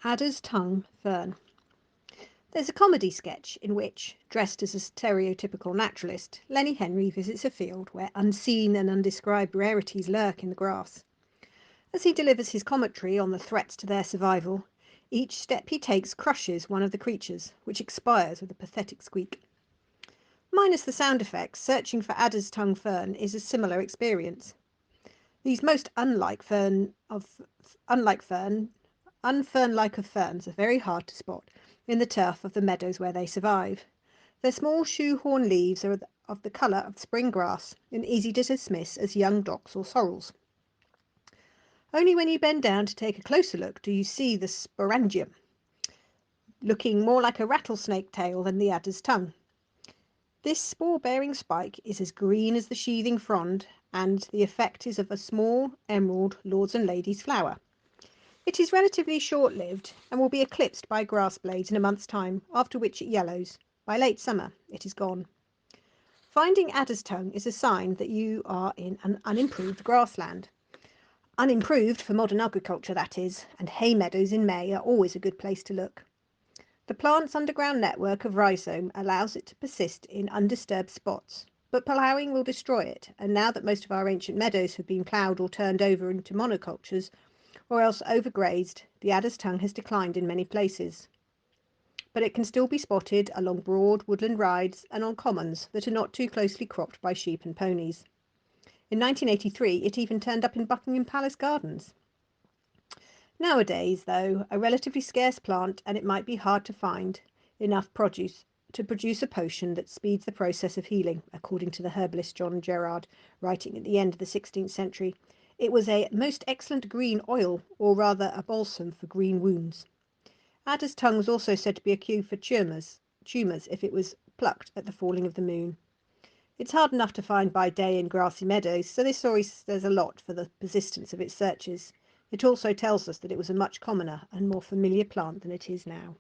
Adder's tongue fern. There's a comedy sketch in which, dressed as a stereotypical naturalist, Lenny Henry visits a field where unseen and undescribed rarities lurk in the grass. As he delivers his commentary on the threats to their survival, each step he takes crushes one of the creatures, which expires with a pathetic squeak. Minus the sound effects, searching for adder's tongue fern is a similar experience. These most unfern-like of ferns are very hard to spot in the turf of the meadows where they survive. Their small shoehorn leaves are of the colour of spring grass and easy to dismiss as young docks or sorrels. Only when you bend down to take a closer look do you see the sporangium, looking more like a rattlesnake tail than the adder's tongue. This spore-bearing spike is as green as the sheathing frond, and the effect is of a small emerald lords and ladies flower. It is relatively short-lived and will be eclipsed by grass blades in a month's time, after which it yellows. By late summer, it is gone. Finding adder's tongue is a sign that you are in an unimproved grassland. Unimproved for modern agriculture, that is, and hay meadows in May are always a good place to look. The plant's underground network of rhizome allows it to persist in undisturbed spots, but ploughing will destroy it, and now that most of our ancient meadows have been ploughed or turned over into monocultures, or else overgrazed, the adder's tongue has declined in many places. But it can still be spotted along broad woodland rides and on commons that are not too closely cropped by sheep and ponies. In 1983, it even turned up in Buckingham Palace gardens. Nowadays, though, a relatively scarce plant, and it might be hard to find enough produce to produce a potion that speeds the process of healing, according to the herbalist John Gerard, writing at the end of the 16th century. It was a most excellent green oil, or rather a balsam for green wounds. Adder's tongue was also said to be a cure for tumours if it was plucked at the falling of the moon. It's hard enough to find by day in grassy meadows, so this story says a lot for the persistence of its searchers. It also tells us that it was a much commoner and more familiar plant than it is now.